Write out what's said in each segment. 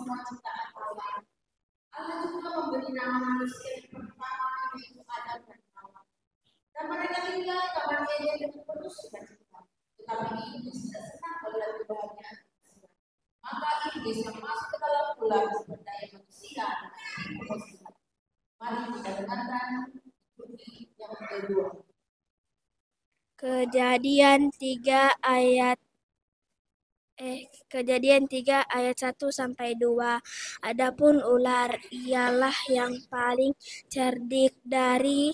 semua ciptaan Allah. Allah juga memberi nama manusia yang pertama yaitu Adam dan Hawa. Dan mereka tinggal di taman Eden dengan penuh sukacita. Tetapi iblis tidak senang melihat kebahagiaan manusia. Maka iblis yang masuk ke dalam ular berdaya manusia dan manusia. Mari kita dengarkan yang kedua. Kejadian 3 ayat 1-2. Adapun ular ialah yang paling cerdik dari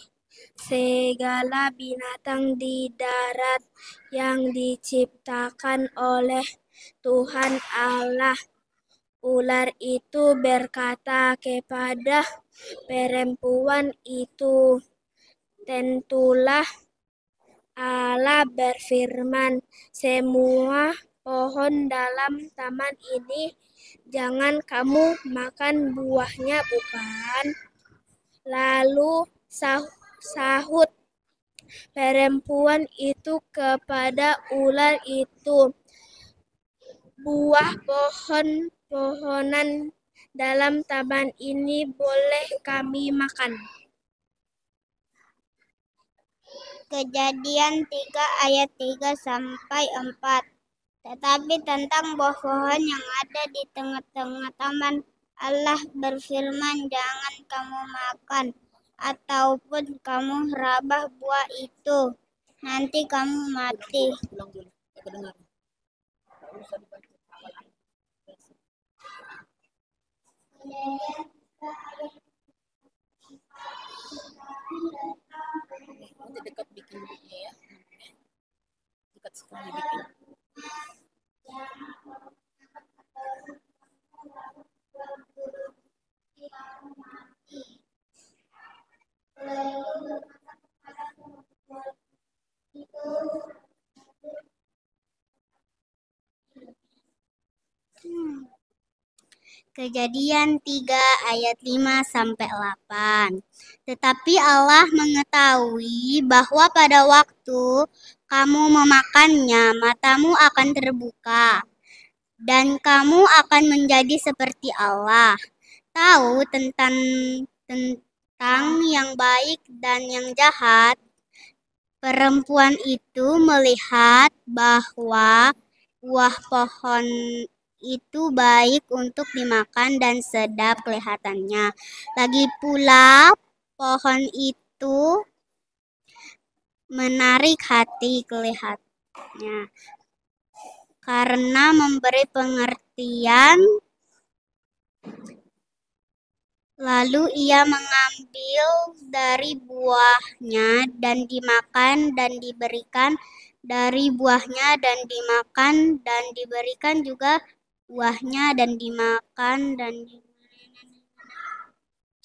segala binatang di darat yang diciptakan oleh Tuhan Allah. Ular itu berkata kepada perempuan itu, "Tentulah Allah berfirman, semua pohon dalam taman ini jangan kamu makan buahnya, bukan?" Lalu sahut perempuan itu kepada ular itu, "Buah pohon-pohonan dalam taman ini boleh kami makan." Kejadian 3 ayat 3-4. Tetapi tentang buah pohon yang ada di tengah-tengah taman, Allah berfirman, "Jangan kamu makan, ataupun kamu rabah buah itu, nanti kamu mati." Dekat bikin bukunya ya. Dekat sekali bikin. Kejadian 3 ayat 5-8. Tetapi Allah mengetahui bahwa pada waktu kamu memakannya, matamu akan terbuka, dan kamu akan menjadi seperti Allah, tahu tentang yang baik dan yang jahat. Perempuan itu melihat bahwa buah pohon itu baik untuk dimakan dan sedap kelihatannya. Lagi pula pohon itu menarik hati kelihatannya karena memberi pengertian. Lalu ia mengambil dari buahnya dan dimakan, dan diberikan dari buahnya dan dimakan, dan diberikan juga buahnya dan dimakan dan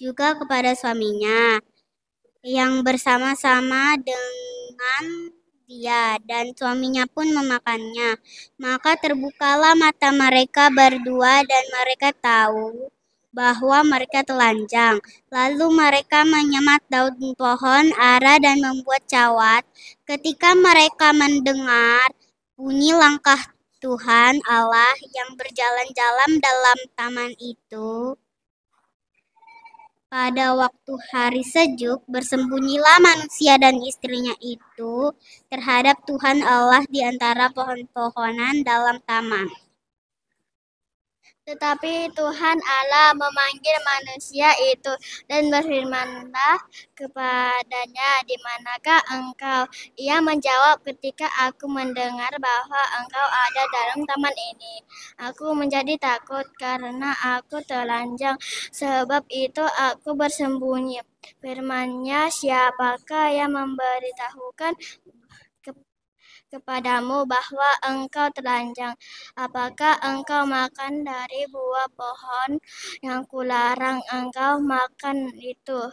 juga kepada suaminya yang bersama-sama dengan dia, dan suaminya pun memakannya. Maka terbukalah mata mereka berdua dan mereka tahu bahwa mereka telanjang. Lalu mereka menyemat daun pohon ara dan membuat cawat. Ketika mereka mendengar bunyi langkah Tuhan Allah yang berjalan-jalan dalam taman itu, pada waktu hari sejuk, bersembunyilah manusia dan istrinya itu terhadap Tuhan Allah di antara pohon-pohonan dalam taman. Tetapi Tuhan Allah memanggil manusia itu dan berfirman-Lah kepadanya, "Di manakah engkau?" Ia menjawab, "Ketika aku mendengar bahwa engkau ada dalam taman ini, aku menjadi takut karena aku telanjang. Sebab itu aku bersembunyi." Firman-Nya, "Siapakah yang memberitahukan kepadamu bahwa engkau telanjang? Apakah engkau makan dari buah pohon yang kularang engkau makan itu?"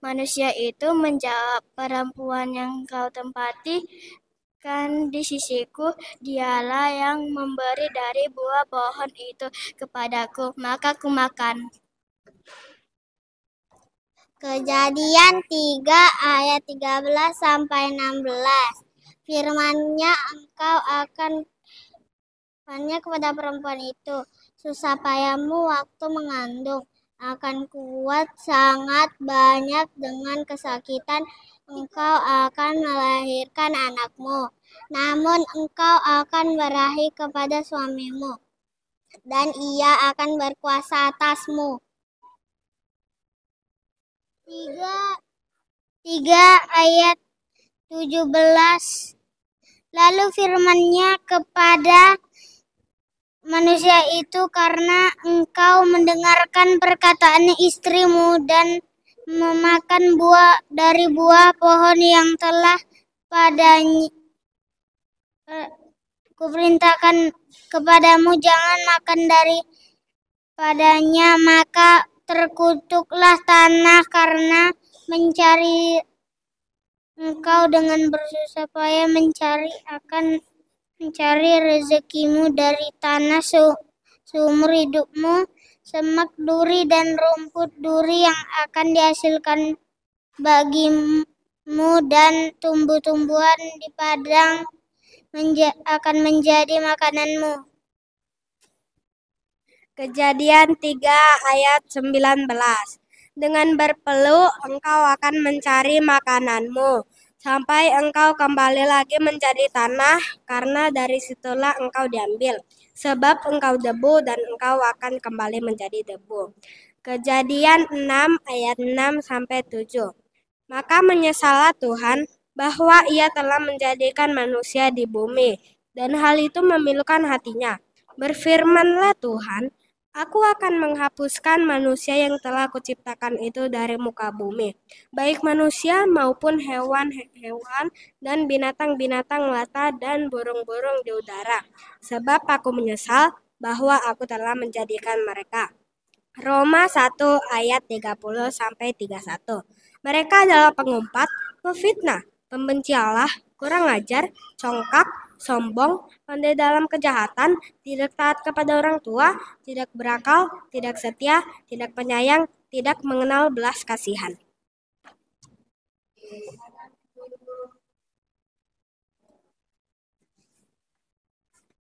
Manusia itu menjawab, "Perempuan yang kau tempati kan di sisiku, dialah yang memberi dari buah pohon itu kepadaku, maka kumakan." Kejadian 3 ayat 13-16. Firman-Nya, engkau akan tanya kepada perempuan itu, susah payahmu waktu mengandung akan kuat sangat banyak dengan kesakitan engkau akan melahirkan anakmu. Namun engkau akan berahi kepada suamimu dan ia akan berkuasa atasmu. 3 ayat 17. Lalu firman-Nya kepada manusia itu, karena engkau mendengarkan perkataan istrimu dan memakan buah dari buah pohon yang telah padanya kuperintahkan kepadamu, jangan makan daripadanya, maka terkutuklah tanah karena mencari engkau dengan bersusah payah mencari rezekimu dari tanah seumur hidupmu. Semak duri dan rumput duri yang akan dihasilkan bagimu dan tumbuh-tumbuhan di padang akan menjadi makananmu. Kejadian 3 ayat 19. Dengan berpeluh engkau akan mencari makananmu, sampai engkau kembali lagi menjadi tanah, karena dari situlah engkau diambil. Sebab engkau debu dan engkau akan kembali menjadi debu. Kejadian 6 ayat 6-7. Maka menyesallah Tuhan bahwa ia telah menjadikan manusia di bumi, dan hal itu memilukan hatinya. Berfirmanlah Tuhan, Aku akan menghapuskan manusia yang telah kuciptakan itu dari muka bumi, baik manusia maupun hewan-hewan dan binatang-binatang melata dan burung-burung di udara, sebab aku menyesal bahwa aku telah menjadikan mereka. Roma 1 ayat 30-31. Mereka adalah pengumpat, pefitnah, pembenci Allah, kurang ajar, congkak, sombong, pandai dalam kejahatan, tidak taat kepada orang tua, tidak berakal, tidak setia, tidak penyayang, tidak mengenal belas kasihan.